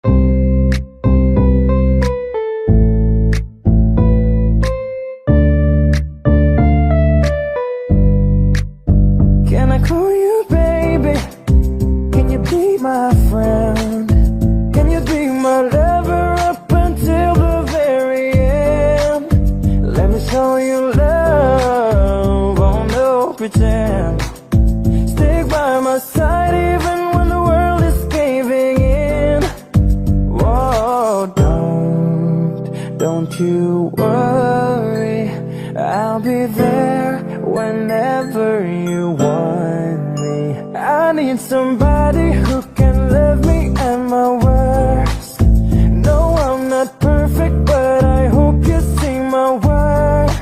Can I call you baby? Can you be my friend? Can you be my lover up until the very end? Let me show you love, oh no pretend. Stick by my side even when the world is caving in. Whoa, don't you worry, I'll be there whenever you want me. I need somebody who can love me at my worst. No, I'm not perfect, but I hope you see my worth.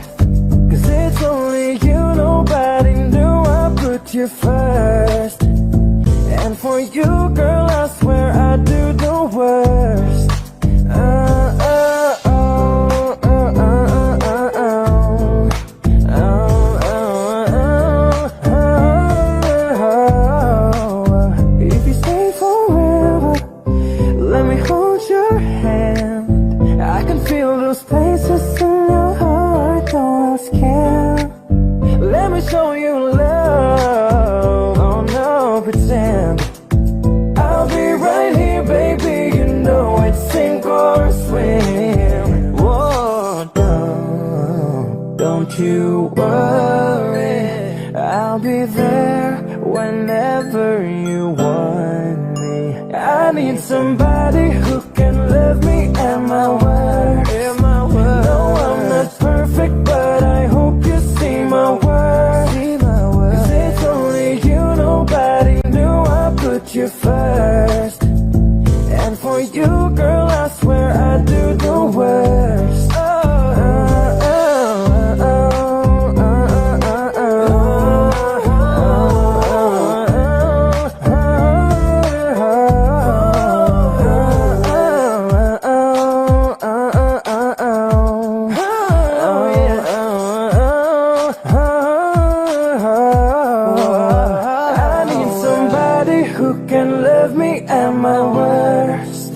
'Cause it's only you, nobody knew I put you first. And for you, girl, I swear I do the worst. Show you love, oh no pretend. I'll be right here baby, you know it's sink or swim. Whoa, don't you worry, I'll be there whenever you want me. I need somebody who can love me at my word. No, I'm not perfect, but I hope you see my worth. You first, and for you, girl, I swear I do the worst. Who can love me at my worst?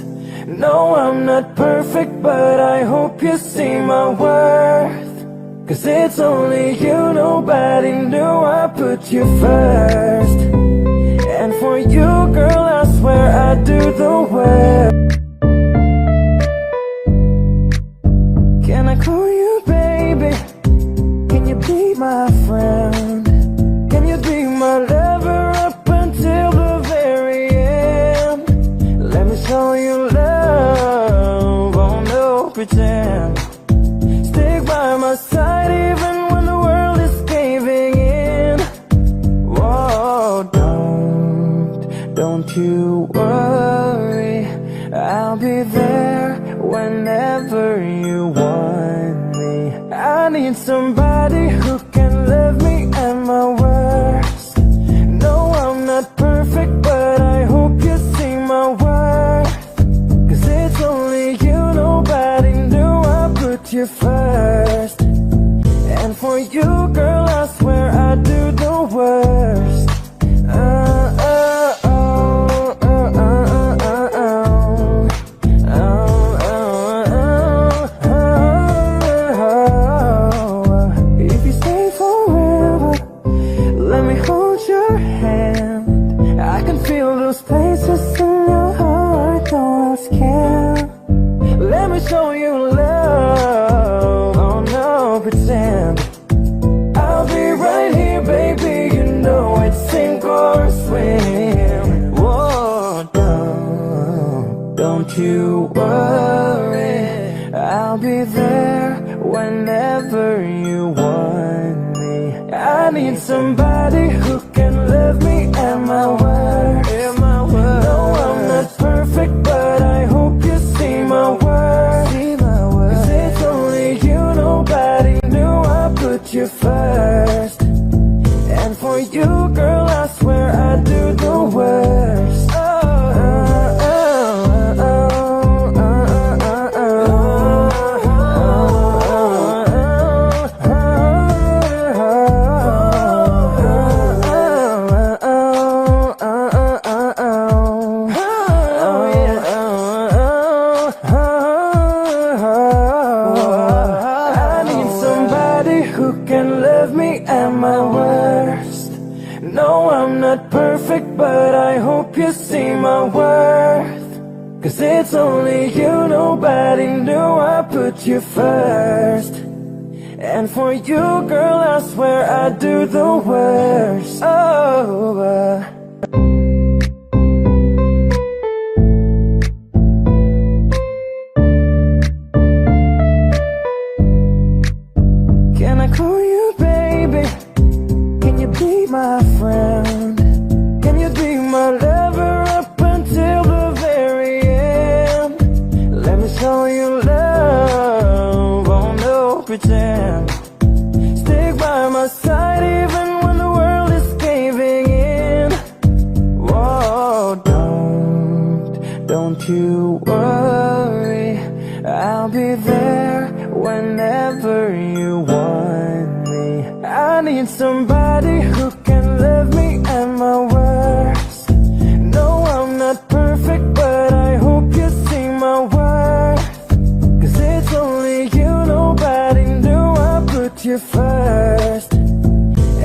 No, I'm not perfect, but I hope you see my worth. 'Cause it's only you, nobody knew I put you first. And for you, girl, I swear I do the worst. Can I call you baby? Can you be my friend? Can you be my lover up until the very end? Let me show you love, oh no pretend. Stick by my side even when the world is caving in. Whoa, don't you worry, I'll be there whenever you want me. I need somebody who can love me at my worst. No, I'm not perfect, but I hope you see my worth. 'Cause it's only you, nobody knew I put you first. And for you, girl, I swear I do the worst. Show you love, oh no pretend. I'll be right here baby, you know it's sink or swim. Whoa, don't you worry, I'll be there whenever you want me. I need somebody who can love me at my word. No, I'm not perfect, but I hope you see my worth. You first, and for you, girl, I swear I do the worst. Oh yeah. hope you see my worth. 'Cause it's only you, nobody knew I put you first. And for you, girl, I swear I do the worst. Oh, can I call you baby? Can you be my friend? Can you be my lover up until the very end? Let me show you love, oh no pretend. Stick by my side even when the world is caving in. Whoa, don't you worry, I'll be there whenever you want me. I need somebody who can love me at my worst. No, I'm not perfect, but I hope you see my worth. 'Cause it's only you, nobody knew I put you first.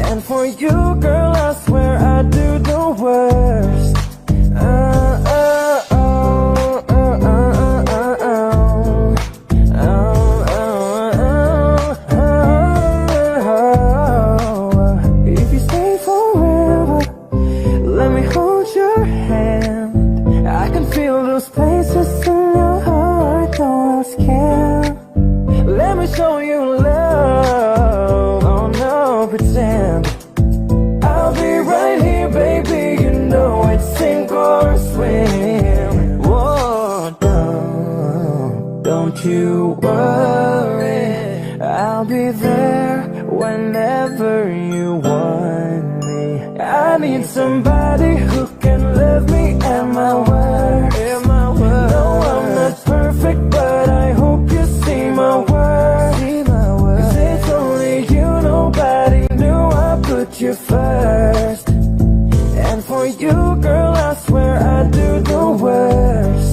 And for you, girl, I swear I do the worst. If you stay forever, let me hold your hand. I can feel those places in your heart, no else can. Let me show you love, oh no pretend. I'll be right here, baby, you know it's sink or swim. Whoa, don't you worry, I'll be there whenever you want me. I need somebody who can love me at my worst. No, I'm not perfect, but I hope you see my worth. 'Cause it's only you, nobody knew I put you first. And for you, girl, I swear I do the worst.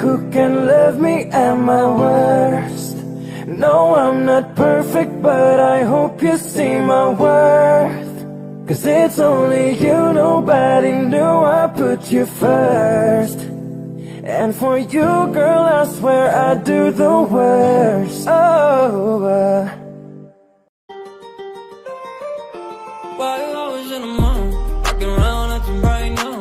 Who can love me at my worst. No, I'm not perfect, but I hope you see my worth. 'Cause it's only you, nobody knew I put you first. And for you, girl, I swear I do the worst. Oh, While I was in the moon, walking around acting right now.